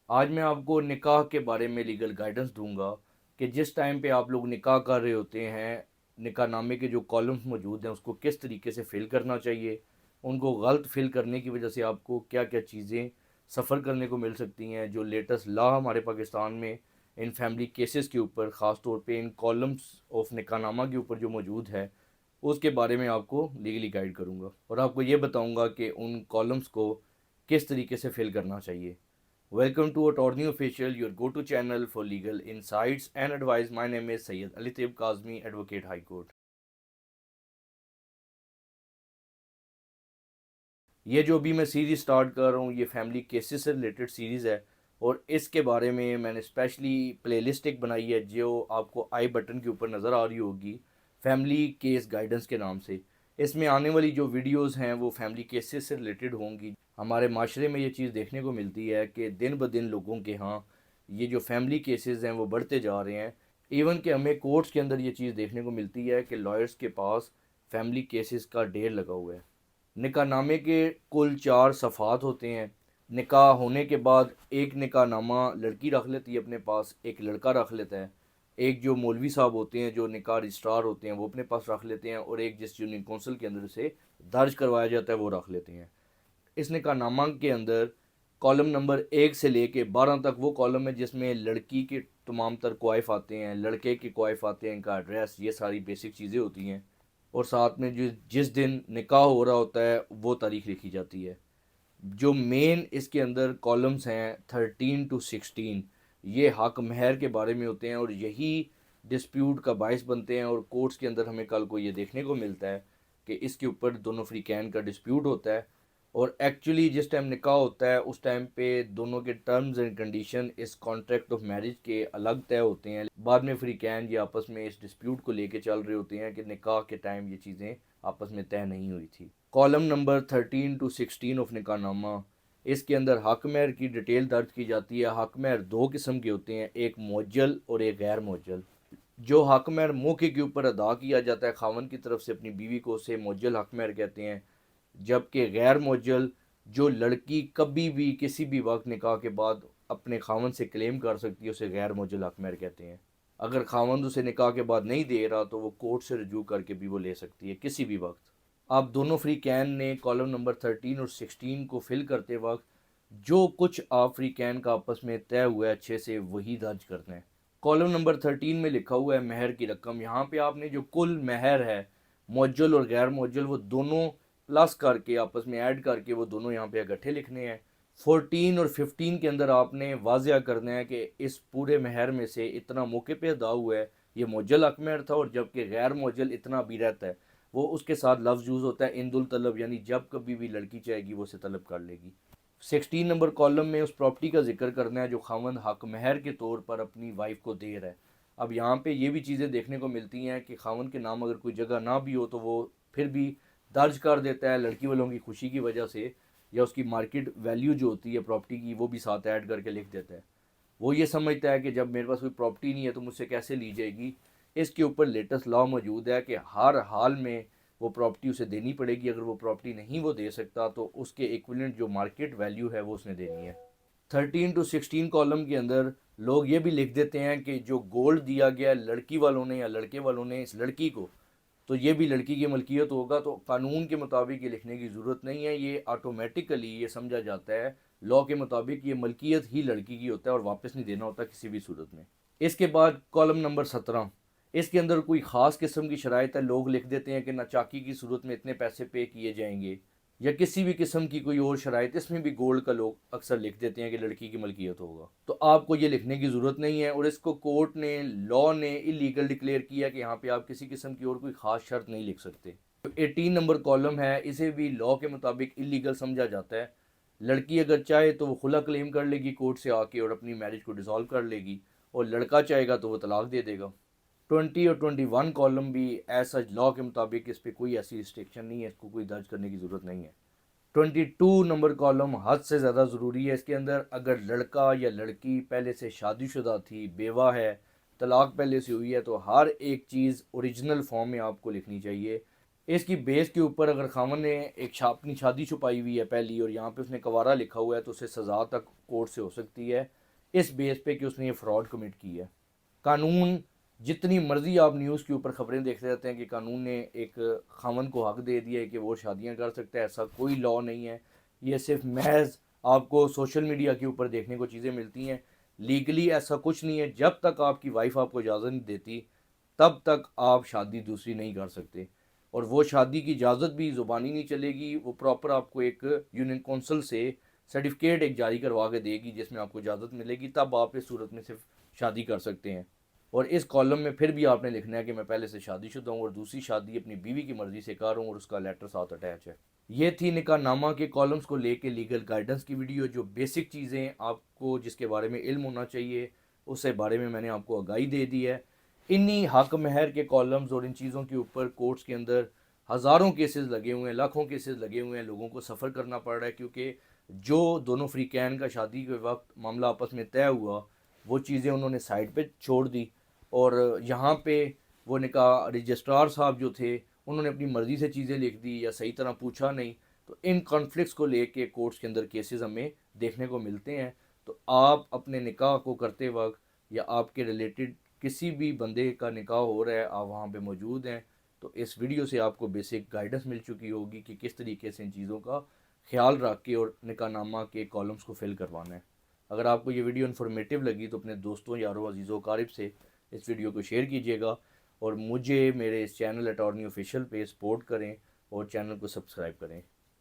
आज मैं आपको निकाह के बारे में लीगल गाइडेंस दूंगा कि जिस टाइम पे आप लोग निकाह कर रहे होते हैं, निकाह नामे के जो कॉलम्स मौजूद हैं उसको किस तरीके से फ़िल करना चाहिए। उनको गलत फ़िल करने की वजह से आपको क्या क्या चीज़ें सफ़र करने को मिल सकती हैं। जो लेटेस्ट लॉ हमारे पाकिस्तान में इन फैमिली केसेस के ऊपर, ख़ास तौर पे इन कॉलम्स ऑफ निकाह नामा के ऊपर जो मौजूद है, उसके बारे में आपको लीगली गाइड करूँगा और आपको ये बताऊँगा कि उन कॉलम्स को किस तरीके से फ़िल करना चाहिए। Welcome to Attorney Official, your go-to channel for legal insights and advice. My name is Sayyid Ali Taib Kazmi, Advocate High Court. ये जो अभी मैं सीरीज़ स्टार्ट कर रहा हूँ ये फैमिली केसेस से रिलेटेड सीरीज़ है और इसके बारे में मैंने स्पेशली प्लेलिस्ट एक बनाई है जो आपको आई बटन के ऊपर नज़र आ रही होगी, फैमिली केस गाइडेंस के नाम से। इसमें आने वाली जो वीडियोस हैं वो फैमिली केसेस से रिलेटेड होंगी। हमारे माशरे में ये चीज़ देखने को मिलती है कि दिन ब दिन लोगों के यहाँ ये जो फैमिली केसेस हैं वो बढ़ते जा रहे हैं। इवन कि हमें कोर्ट्स के अंदर ये चीज़ देखने को मिलती है कि लॉयर्स के पास फैमिली केसेस का ढेर लगा हुआ है। निकाह नामे के कुल 4 सफ़ात होते हैं। निकाह होने के बाद एक निकाह नामा लड़की रख लेती है अपने पास, एक लड़का रख लेता है। एक जो मौलवी साहब होते हैं जो निकाह रजिस्ट्रार होते हैं वो अपने पास रख लेते हैं और एक जिस यूनियन कौंसिल के अंदर से दर्ज करवाया जाता है वो रख लेते हैं। इस निकाहनामा के अंदर कॉलम नंबर 1 से लेके 12 तक वो कॉलम है जिसमें लड़की के तमाम तर क्वाइफ आते हैं, लड़के के क्वाइफ आते हैं, इनका एड्रेस, ये सारी बेसिक चीज़ें होती हैं। और साथ में जो जिस दिन निकाह हो रहा होता है वो तारीख लिखी जाती है। जो मेन इसके अंदर कॉलम्स हैं 13 to 16, ये हक महर के बारे में होते हैं और यही डिस्प्यूट का बायस बनते हैं। और कोर्ट्स के अंदर हमें कल को ये देखने को मिलता है कि इसके ऊपर दोनों फ्रीकैन का डिस्प्यूट होता है और एक्चुअली जिस टाइम निकाह होता है उस टाइम पे दोनों के टर्म्स एंड कंडीशन इस कॉन्ट्रैक्ट ऑफ मैरिज के अलग तय होते हैं। बाद में फ्रीकैन ये आपस में इस डिस्प्यूट को लेके चल रहे होते हैं कि निकाह के टाइम ये चीज़ें आपस में तय नहीं हुई थी। कॉलम नंबर 13 to 16 ऑफ निकाहनामा, इसके अंदर हक महर की डिटेल दर्ज की जाती है। हक महर दो किस्म के होते हैं, एक मुअज्जल और एक गैर मुअज्जल। जो हक महर मौके के ऊपर अदा किया जाता है खावन की तरफ से अपनी बीवी को, उसे मुअज्जल हक महर कहते हैं। जबकि गैर मुअज्जल जो लड़की कभी भी किसी भी वक्त निकाह के बाद अपने खावन से क्लेम कर सकती है उसे गैर मुअज्जल हक महर कहते हैं। अगर खावंद उसे निकाह के बाद नहीं दे रहा तो वो कोर्ट से रजू करके भी वो ले सकती है किसी भी वक्त। आप दोनों फ्री कैन ने कॉलम नंबर 13 और 16 को फिल करते वक्त जो कुछ आप फ्री कैन का आपस में तय हुआ है अच्छे से वही दर्ज करना है। कॉलम नंबर 13 में लिखा हुआ है महर की रकम। यहाँ पे आपने जो कुल महर है मुअज्जल और गैर मुअज्जल वो दोनों प्लस करके आपस में ऐड करके वो दोनों यहाँ पे इकट्ठे लिखने हैं। 14 और 15 के अंदर आपने वाजिया करना है कि इस पूरे महर में से इतना मौके पे अदा हुआ है ये मुअज्जल हक महर था, और जबकि गैर मुअज्जल इतना भी रहता है। वो उसके साथ लफ्ज़ यूज़ होता है इंदुल तलब, यानी जब कभी भी लड़की चाहेगी वो उसे तलब कर लेगी। 16 नंबर कॉलम में उस प्रॉपर्टी का जिक्र करना है जो खावंद हक महर के तौर पर अपनी वाइफ को दे रहा है। अब यहाँ पे ये भी चीज़ें देखने को मिलती हैं कि खावंद के नाम अगर कोई जगह ना भी हो तो वो फिर भी दर्ज कर देता है लड़की वालों की खुशी की वजह से, या उसकी मार्केट वैल्यू जो होती है प्रॉपर्टी की वो भी साथ ऐड करके लिख देता है। वो ये समझता है कि जब मेरे पास कोई प्रॉपर्टी नहीं है तो मुझसे कैसे ली जाएगी। इसके ऊपर लेटेस्ट लॉ मौजूद है कि हर हाल में वो प्रॉपर्टी उसे देनी पड़ेगी। अगर वो प्रॉपर्टी नहीं वो दे सकता तो उसके इक्विवेलेंट जो मार्केट वैल्यू है वो उसने देनी है। 13 to 16 कॉलम के अंदर लोग ये भी लिख देते हैं कि जो गोल्ड दिया गया लड़की वालों ने या लड़के वालों ने इस लड़की को, तो ये भी लड़की की मलकियत होगा। तो कानून के मुताबिक ये लिखने की ज़रूरत नहीं है, ये ऑटोमेटिकली ये समझा जाता है लॉ के मुताबिक ये मलकियत ही लड़की की होता है और वापस नहीं देना होता किसी भी सूरत में। इसके बाद कॉलम नंबर 17, इसके अंदर कोई ख़ास किस्म की शराइत है। लोग लिख देते हैं कि नाचाकी की सूरत में इतने पैसे पे किए जाएंगे या किसी भी किस्म की कोई और शराइत, इसमें भी गोल्ड का लोग अक्सर लिख देते हैं कि लड़की की मलकियत होगा। तो आपको ये लिखने की ज़रूरत नहीं है और इसको कोर्ट ने, लॉ ने इलीगल डिक्लेयर किया कि यहाँ पे आप किसी किस्म की और कोई ख़ास शर्त नहीं लिख सकते। तो 18 नंबर कॉलम है, इसे भी लॉ के मुताबिक इलीगल समझा जाता है। लड़की अगर चाहे तो वो खुला क्लेम कर लेगी कोर्ट से आके और अपनी मैरिज को डिसॉल्व कर लेगी, और लड़का चाहेगा तो वो तलाक दे देगा। 20 और 21 कॉलम भी ऐसा लॉ के मुताबिक इस पर कोई ऐसी रिस्ट्रिक्शन नहीं है, इसको कोई दर्ज करने की ज़रूरत नहीं है। 22 नंबर कॉलम हद से ज़्यादा ज़रूरी है। इसके अंदर अगर लड़का या लड़की पहले से शादीशुदा थी, बेवा है, तलाक पहले से हुई है, तो हर एक चीज़ ओरिजिनल फॉर्म में आपको लिखनी चाहिए। اس کی بیس کے اوپر اگر خاوند نے اپنی شادی چھپائی ہوئی ہے پہلی اور یہاں پہ اس نے کوارا لکھا ہوا ہے تو اسے سزا تک کورٹ سے ہو سکتی ہے اس بیس پہ کہ اس نے یہ فراڈ کمٹ کی ہے۔ قانون جتنی مرضی آپ نیوز کے اوپر خبریں دیکھتے رہتے ہیں کہ قانون نے ایک خاوند کو حق دے دیا ہے کہ وہ شادیاں کر سکتا ہے، ایسا کوئی لا نہیں ہے۔ یہ صرف محض آپ کو سوشل میڈیا کے اوپر دیکھنے کو چیزیں ملتی ہیں، لیگلی ایسا کچھ نہیں ہے۔ جب تک آپ کی وائف آپ کو اجازت نہیں دیتی تب تک آپ شادی دوسری نہیں کر سکتے، اور وہ شادی کی اجازت بھی زبانی نہیں چلے گی، وہ پراپر آپ کو ایک یونین کونسل سے سرٹیفکیٹ ایک جاری کروا کے دے گی جس میں آپ کو اجازت ملے گی، تب آپ اس صورت میں صرف شادی کر سکتے ہیں۔ اور اس کالم میں پھر بھی آپ نے لکھنا ہے کہ میں پہلے سے شادی شدہ ہوں اور دوسری شادی اپنی بیوی کی مرضی سے کر رہا ہوں اور اس کا لیٹر ساتھ اٹیچ ہے۔ یہ تھی نکاح نامہ کے کالمز کو لے کے لیگل گائیڈنس کی ویڈیو، جو بیسک چیزیں آپ کو جس کے بارے میں علم ہونا چاہیے اس سے بارے میں نے آپ کو آگاہی دے دی ہے۔ انہی حق مہر کے کالمز اور ان چیزوں کے اوپر کورٹس کے اندر ہزاروں کیسز لگے ہوئے ہیں، لاکھوں کیسز لگے ہوئے ہیں، لوگوں کو سفر کرنا پڑ رہا ہے کیونکہ جو دونوں فریقین کا شادی کے وقت معاملہ آپس میں طے ہوا وہ چیزیں انہوں نے سائڈ پہ چھوڑ دی، اور یہاں پہ وہ نکاح رجسٹرار صاحب جو تھے انہوں نے اپنی مرضی سے چیزیں لکھ دی یا صحیح طرح پوچھا نہیں۔ تو ان کانفلکٹس کو لے کے کورٹس کے اندر کیسز ہمیں دیکھنے کو ملتے ہیں۔ تو آپ اپنے نکاح کو کرتے وقت یا آپ کے ریلیٹڈ کسی بھی بندے کا نکاح ہو رہا ہے آپ وہاں پہ موجود ہیں تو اس ویڈیو سے آپ کو بیسک گائیڈنس مل چکی ہوگی کہ کس طریقے سے ان چیزوں کا خیال رکھ کے اور نکاح نامہ کے کالمز کو فل کروانا ہے۔ اگر آپ کو یہ ویڈیو انفارمیٹیو لگی تو اپنے دوستوں یاروں عزیزوں اقارب سے اس ویڈیو کو شیئر کیجیے گا، اور مجھے میرے اس چینل اٹارنی آفیشیل پہ سپورٹ کریں اور چینل کو سبسکرائب کریں۔